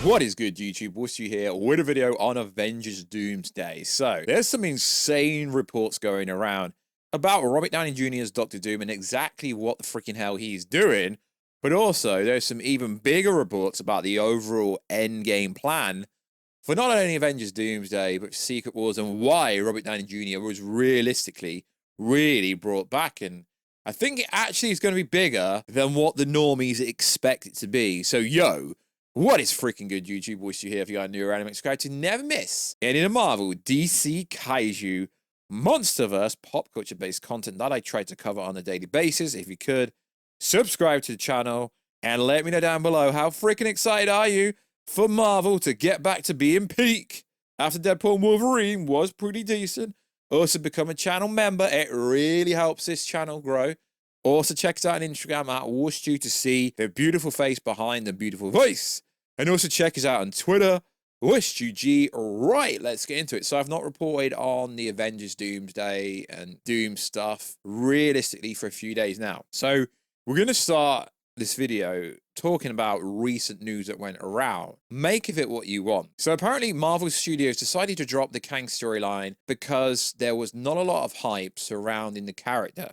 What is good, YouTube? Warstu here with a video on Avengers Doomsday. So, there's some insane reports going around about Robert Downey Jr.'s Doctor Doom and exactly what the freaking hell he's doing. But also, there's some even bigger reports about the overall endgame plan for not only Avengers Doomsday, but Secret Wars and why Robert Downey Jr. was realistically really brought back. And I think it actually is going to be bigger than what the normies expect it to be. So, yo, what is freaking good, YouTube? Warstu here. If you are new or anime, subscribe to never miss any of the Marvel, DC, Kaiju, Monsterverse, pop culture-based content that I try to cover on a daily basis. If you could, subscribe to the channel and let me know down below how freaking excited are you for Marvel to get back to being peak after Deadpool and Wolverine was pretty decent. Also, become a channel member. It really helps this channel grow. Also, check us out on Instagram at Warstu to see the beautiful face behind the beautiful voice. And also check us out on Twitter, WarstuG. Right, let's get into it. So I've not reported on the Avengers Doomsday and Doom stuff realistically for a few days now. So we're going to start this video talking about recent news that went around. Make of it what you want. So apparently Marvel Studios decided to drop the Kang storyline because there was not a lot of hype surrounding the character.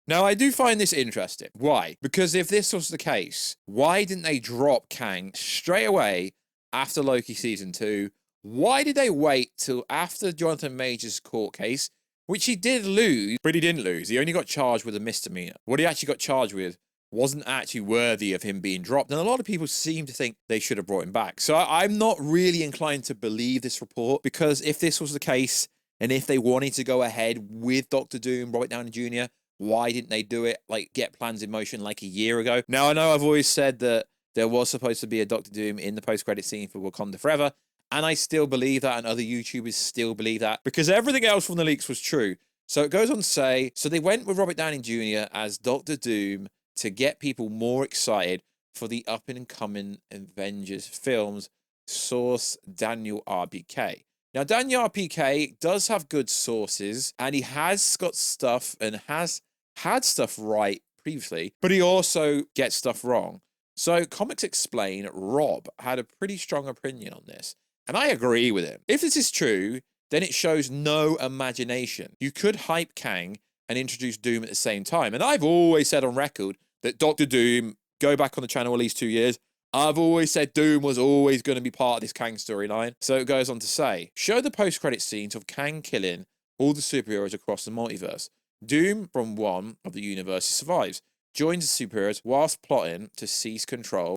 Now, I do find this interesting. Why? Because if this was the case, why didn't they drop Kang straight away after Loki Season 2? Why did they wait till after Jonathan Majors' court case, which he did lose, but he didn't lose. He only got charged with a misdemeanor. What he actually got charged with wasn't actually worthy of him being dropped. And a lot of people seem to think they should have brought him back. So I'm not really inclined to believe this report, because if this was the case, and if they wanted to go ahead with Dr. Doom, Robert Downey Jr., why didn't they do it, like get plans in motion like a year ago? Now, I know I've always said that there was supposed to be a Doctor Doom in the post-credit scene for Wakanda Forever, and I still believe that, and other YouTubers still believe that, because everything else from the leaks was true. So it goes on to say, so they went with Robert Downey Jr. as Doctor Doom to get people more excited for the up-and-coming Avengers films, source Daniel RBK. Now, Daniel RBK does have good sources, and he has got stuff and has had stuff right previously, but he also gets stuff wrong. So Comics Explain, Rob, had a pretty strong opinion on this, and I agree with him. If this is true, then it shows no imagination. You could hype Kang and introduce Doom at the same time, and I've always said on record that Doctor Doom, go back on the channel at least 2 years, I've always said Doom was always going to be part of this Kang storyline. So it goes on to say, show the post-credit scenes of Kang killing all the superheroes across the multiverse. Doom, from one of the universes, survives, joins the superheroes whilst plotting to seize control,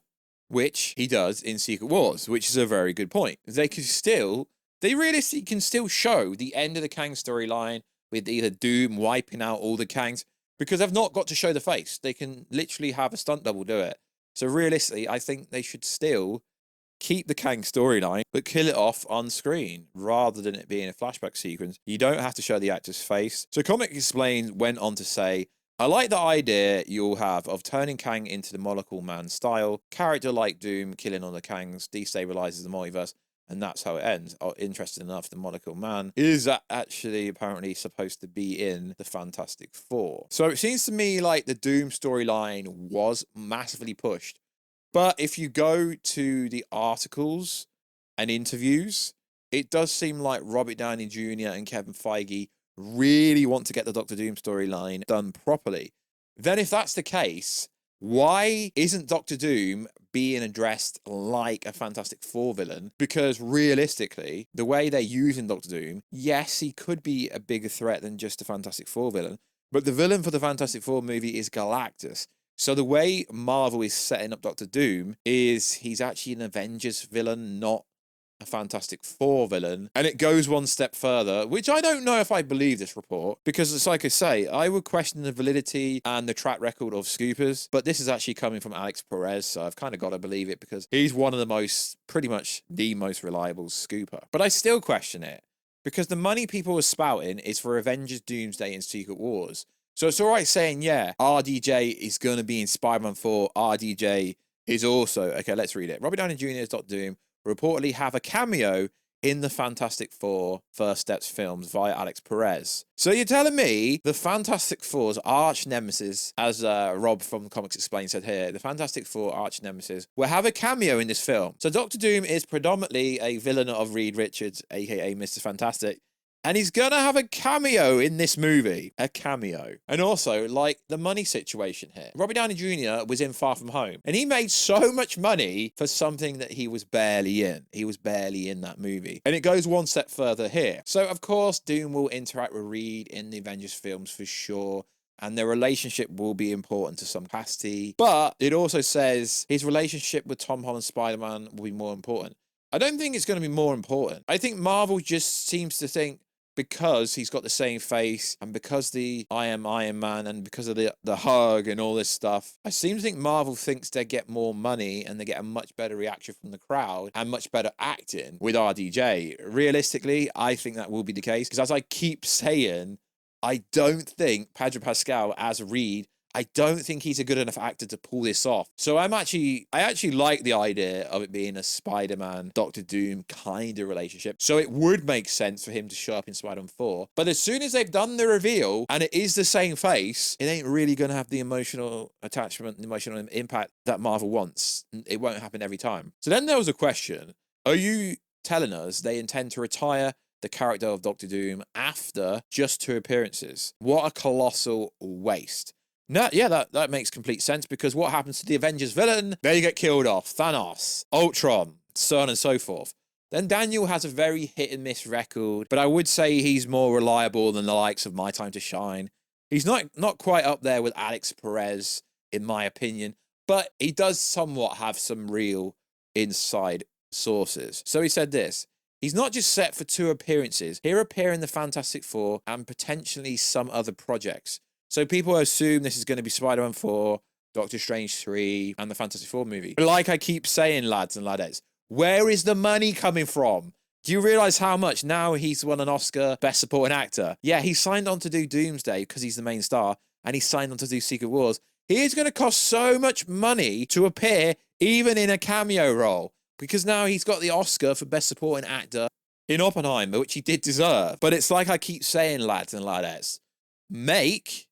which he does in Secret Wars, which is a very good point. They realistically can still show the end of the Kang storyline with either Doom wiping out all the Kangs, because they've not got to show the face. They can literally have a stunt double do it. So realistically, I think they should still keep the Kang storyline, but kill it off on screen rather than it being a flashback sequence. You don't have to show the actor's face. So Comic Explained went on to say, I like the idea you'll have of turning Kang into the Molecule Man style. Character like Doom killing all the Kangs destabilizes the multiverse, and that's how it ends. Oh, interesting enough, the Molecule Man is actually apparently supposed to be in the Fantastic Four. So it seems to me like the Doom storyline was massively pushed. But if you go to the articles and interviews, it does seem like Robert Downey Jr. and Kevin Feige really want to get the Doctor Doom storyline done properly. Then if that's the case, why isn't Doctor Doom being addressed like a Fantastic Four villain? Because realistically, the way they're using Doctor Doom, yes, he could be a bigger threat than just a Fantastic Four villain, but the villain for the Fantastic Four movie is Galactus. So the way Marvel is setting up Doctor Doom is he's actually an Avengers villain, not a Fantastic Four villain. And it goes one step further, which I don't know if I believe this report, because it's like I say, I would question the validity and the track record of scoopers, but this is actually coming from Alex Perez, so I've kind of got to believe it because he's one of the most, pretty much the most reliable scooper. But I still question it, because the money people are spouting is for Avengers Doomsday and Secret Wars. So it's all right saying, yeah, RDJ is going to be in Spider-Man 4. RDJ is also... Okay, let's read it. Robert Downey Jr. as Doctor Doom will reportedly have a cameo in the Fantastic Four First Steps films via Alex Perez. So you're telling me the Fantastic Four's arch nemesis, as Rob from Comics Explained said here, the Fantastic Four arch nemesis will have a cameo in this film. So Doctor Doom is predominantly a villain of Reed Richards, aka Mr. Fantastic. And he's gonna have a cameo in this movie. A cameo. And also, like, the money situation here. Robert Downey Jr. was in Far From Home. And he made so much money for something that he was barely in. He was barely in that movie. And it goes one step further here. So, of course, Doom will interact with Reed in the Avengers films for sure. And their relationship will be important to some capacity. But it also says his relationship with Tom Holland's Spider-Man will be more important. I don't think it's going to be more important. I think Marvel just seems to think, because he's got the same face and because the I am Iron Man and because of the hug and all this stuff, I seem to think Marvel thinks they get more money and they get a much better reaction from the crowd and much better acting with RDJ. Realistically, I think that will be the case because, as I keep saying, I don't think Pedro Pascal as Reed, I don't think he's a good enough actor to pull this off. So I actually like the idea of it being a Spider-Man, Doctor Doom kind of relationship. So it would make sense for him to show up in Spider-Man 4. But as soon as they've done the reveal and it is the same face, it ain't really going to have the emotional attachment, the emotional impact that Marvel wants. It won't happen every time. So then there was a question. Are you telling us they intend to retire the character of Doctor Doom after just 2 appearances? What a colossal waste. No, yeah, that makes complete sense because what happens to the Avengers villain? They get killed off. Thanos, Ultron, so on and so forth. Then Daniel has a very hit and miss record, but I would say he's more reliable than the likes of My Time to Shine. He's not quite up there with Alex Perez, in my opinion, but he does somewhat have some real inside sources. So he said this. He's not just set for 2 appearances. He'll appear in the Fantastic Four and potentially some other projects. So people assume this is going to be Spider-Man 4, Doctor Strange 3, and the Fantastic Four movie. But like I keep saying, lads and ladettes, where is the money coming from? Do you realise how much? Now he's won an Oscar Best Supporting Actor. Yeah, he signed on to do Doomsday because he's the main star, and he signed on to do Secret Wars. He is going to cost so much money to appear even in a cameo role because now he's got the Oscar for Best Supporting Actor in Oppenheimer, which he did deserve. But it's like I keep saying, lads and ladettes, make,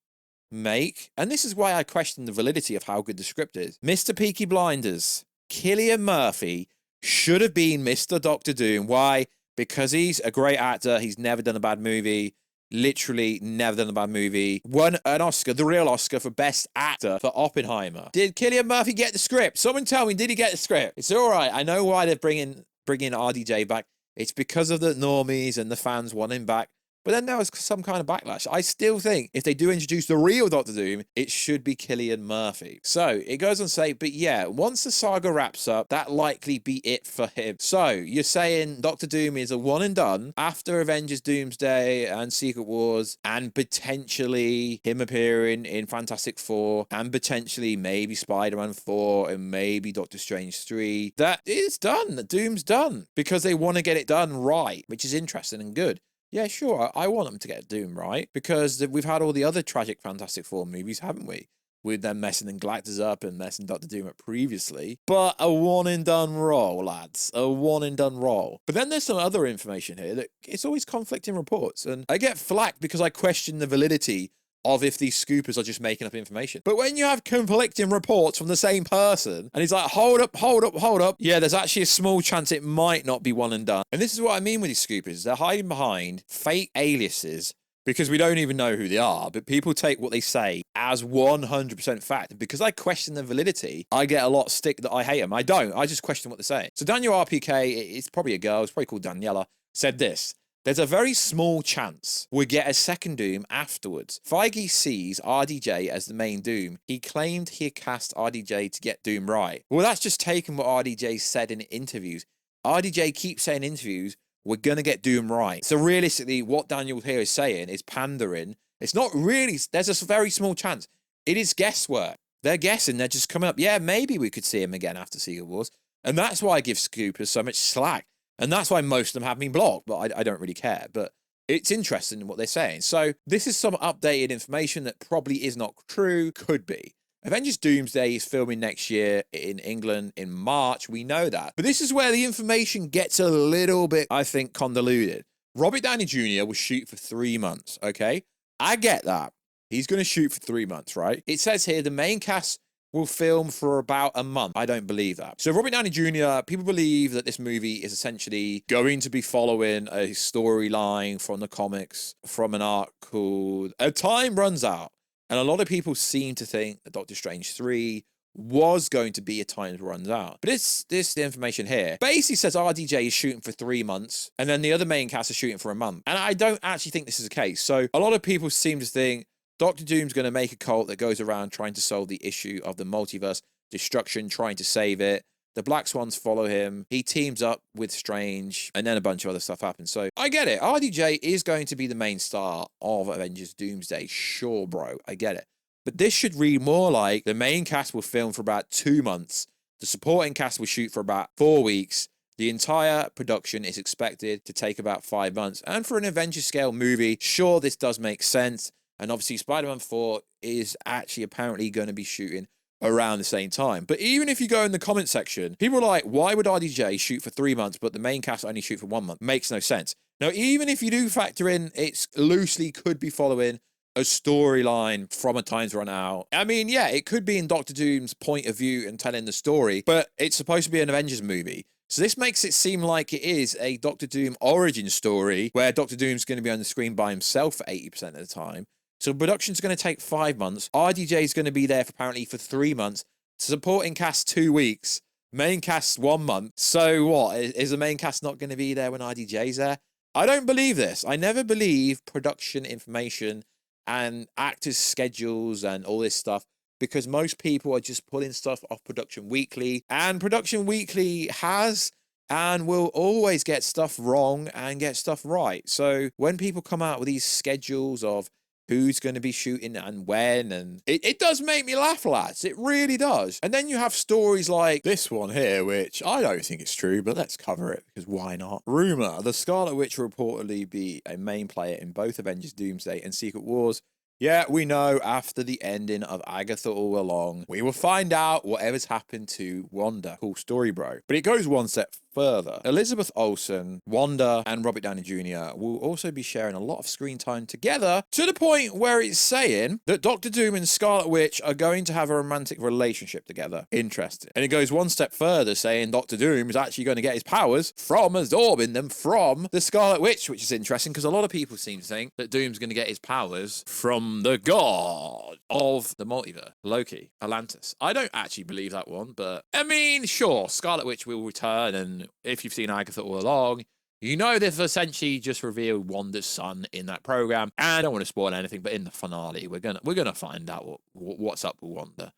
and this is why I question the validity of how good the script is. Mr. Peaky Blinders, Cillian Murphy should have been Mr. Doctor Doom. Why? Because he's a great actor. He's never done a bad movie. Literally never done a bad movie. Won an Oscar, the real Oscar, for Best Actor for Oppenheimer. Did Cillian Murphy get the script? Someone tell me, did he get the script? It's all right. I know why they're bringing RDJ back. It's because of the normies and the fans want him back. But then there was some kind of backlash. I still think if they do introduce the real Doctor Doom, it should be Cillian Murphy. So it goes on to say, but yeah, once the saga wraps up, that likely be it for him. So you're saying Doctor Doom is a one and done after Avengers Doomsday and Secret Wars and potentially him appearing in Fantastic Four and potentially maybe Spider-Man 4 and maybe Doctor Strange 3. That is done. Doom's done because they want to get it done right, which is interesting and good. Yeah, sure, I want them to get Doom right, because we've had all the other tragic Fantastic Four movies, haven't we? With them messing in Galactus up and messing Doctor Doom up previously. But a one-and-done role, lads. A one-and-done role. But then there's some other information here that it's always conflicting reports, and I get flack because I question the validity of if these scoopers are just making up information. But when you have conflicting reports from the same person, and he's like, hold up. Yeah, there's actually a small chance it might not be one and done. And this is what I mean with these scoopers. They're hiding behind fake aliases because we don't even know who they are, but people take what they say as 100% fact. Because I question the validity, I get a lot of stick that I hate them. I don't. I just question what they're saying. So Daniel RPK, it's probably a girl, it's probably called Daniela, said this. There's a very small chance we get a second Doom afterwards. Feige sees RDJ as the main Doom. He claimed he had cast RDJ to get Doom right. Well, that's just taken what RDJ said in interviews. RDJ keeps saying in interviews, we're going to get Doom right. So realistically, what Daniel here is saying is pandering. It's not really, there's a very small chance. It is guesswork. They're guessing, they're just coming up. Yeah, maybe we could see him again after Secret Wars. And that's why I give scoopers so much slack. And that's why most of them have been blocked, but I don't really care. But it's interesting in what they're saying. So this is some updated information that probably is not true, could be. Avengers Doomsday is filming next year in England in March. We know that. But this is where the information gets a little bit, I think, convoluted. Robert Downey Jr. will shoot for 3 months, okay? I get that. He's going to shoot for 3 months, right? It says here the main cast will film for about a month. I don't believe that. So Robert Downey Jr., people believe that this movie is essentially going to be following a storyline from the comics from an arc called A Time Runs Out. And a lot of people seem to think that Doctor Strange 3 was going to be A Time Runs Out. But the information here basically says RDJ is shooting for 3 months, and then the other main cast is shooting for a month. And I don't actually think this is the case. So a lot of people seem to think Doctor Doom's going to make a cult that goes around trying to solve the issue of the multiverse destruction, trying to save it. The Black Swans follow him. He teams up with Strange, and then a bunch of other stuff happens. So I get it. RDJ is going to be the main star of Avengers Doomsday. Sure, bro. I get it. But this should read more like the main cast will film for about 2 months. The supporting cast will shoot for about 4 weeks. The entire production is expected to take about 5 months. And for an Avengers scale movie, sure, this does make sense. And obviously, Spider-Man 4 is actually apparently going to be shooting around the same time. But even if you go in the comment section, people are like, why would RDJ shoot for 3 months, but the main cast only shoot for 1 month? Makes no sense. Now, even if you do factor in, it's loosely could be following a storyline from A Time's Run Out. I mean, yeah, it could be in Doctor Doom's point of view and telling the story, but it's supposed to be an Avengers movie. So this makes it seem like it is a Doctor Doom origin story where Doctor Doom's going to be on the screen by himself for 80% of the time. So production's going to take 5 months. RDJ is going to be there apparently for 3 months. Supporting cast 2 weeks. Main cast 1 month. So what? Is the main cast not going to be there when RDJ's there? I don't believe this. I never believe production information and actors' schedules and all this stuff, because most people are just pulling stuff off Production Weekly. And Production Weekly has and will always get stuff wrong and get stuff right. So when people come out with these schedules of who's going to be shooting and when, and it does make me laugh, lads. It really does. And then you have stories like this one here, which I don't think it's true, but let's cover it because why not? Rumor, the Scarlet Witch will reportedly be a main player in both Avengers Doomsday and Secret Wars. Yeah, we know after the ending of Agatha All Along, we will find out whatever's happened to Wanda. Cool story, bro. But it goes one step further. Elizabeth Olsen, Wanda, and Robert Downey Jr. will also be sharing a lot of screen time together, to the point where it's saying that Doctor Doom and Scarlet Witch are going to have a romantic relationship together. Interesting. And it goes one step further, saying Doctor Doom is actually going to get his powers from absorbing them from the Scarlet Witch, which is interesting because a lot of people seem to think that Doom's going to get his powers from the god of the multiverse, Loki, Atlantis. I don't actually believe that one, but I mean, sure, Scarlet Witch will return, and if you've seen Agatha All Along, you know they've essentially just revealed Wanda's son in that program. And I don't want to spoil anything, but in the finale, we're gonna find out what's up with Wanda.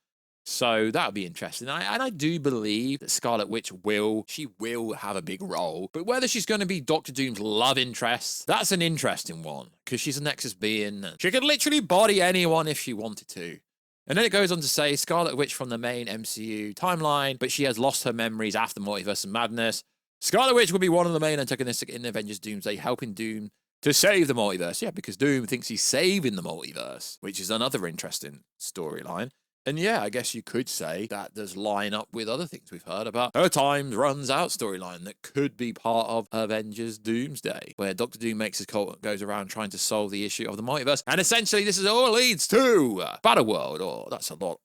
So that would be interesting. And I do believe that Scarlet Witch will have a big role. But whether she's going to be Doctor Doom's love interest, that's an interesting one. Because she's a Nexus being. She could literally body anyone if she wanted to. And then it goes on to say Scarlet Witch from the main MCU timeline, but she has lost her memories after Multiverse of Madness. Scarlet Witch will be one of the main antagonists in Avengers Doomsday, helping Doom to save the multiverse. Yeah, because Doom thinks he's saving the multiverse, which is another interesting storyline. And yeah, I guess you could say that does line up with other things we've heard about her time runs out storyline that could be part of Avengers Doomsday, where Doctor Doom makes his cult, goes around trying to solve the issue of the multiverse. And essentially, this is all leads to Battleworld, or that's a lot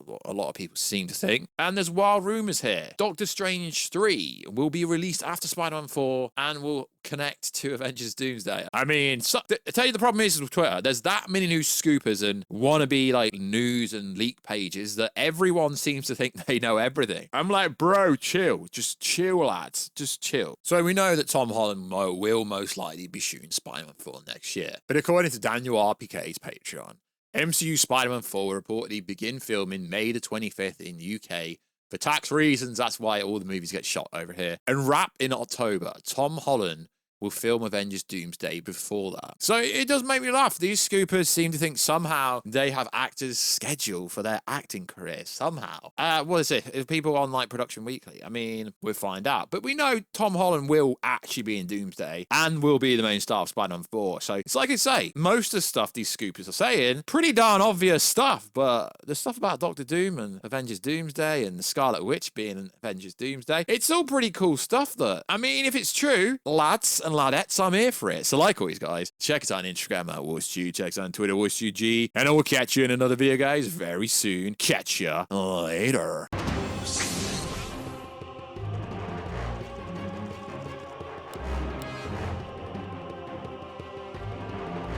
of people seem to think. And there's wild rumors here. Doctor Strange 3 will be released after Spider-Man 4 and will connect to Avengers Doomsday. I mean, I tell you the problem is with Twitter, there's that many news scoopers and wannabe like news and leak pages that everyone seems to think they know everything. I'm like, bro, chill. Just chill, lads. Just chill. So we know that Tom Holland will most likely be shooting Spider-Man 4 next year. But according to Daniel RPK's Patreon, MCU Spider-Man 4 will reportedly begin filming May the 25th in UK. For tax reasons, that's why all the movies get shot over here. And wrap in October. Tom Holland will film Avengers Doomsday before that. So it does make me laugh. These scoopers seem to think somehow they have actors scheduled for their acting career somehow. What is it? If people on like Production Weekly? I mean, we'll find out. But we know Tom Holland will actually be in Doomsday and will be the main star of Spider-Man 4. So it's like I say, most of the stuff these scoopers are saying, pretty darn obvious stuff. But the stuff about Doctor Doom and Avengers Doomsday and the Scarlet Witch being in Avengers Doomsday, it's all pretty cool stuff that, I mean, if it's true, lads and ladettes, I'm here for it. So like always, guys, check us out on Instagram at Warstu, check us out on Twitter, WarstuG, and I will catch you in another video, guys, very soon. Catch ya later.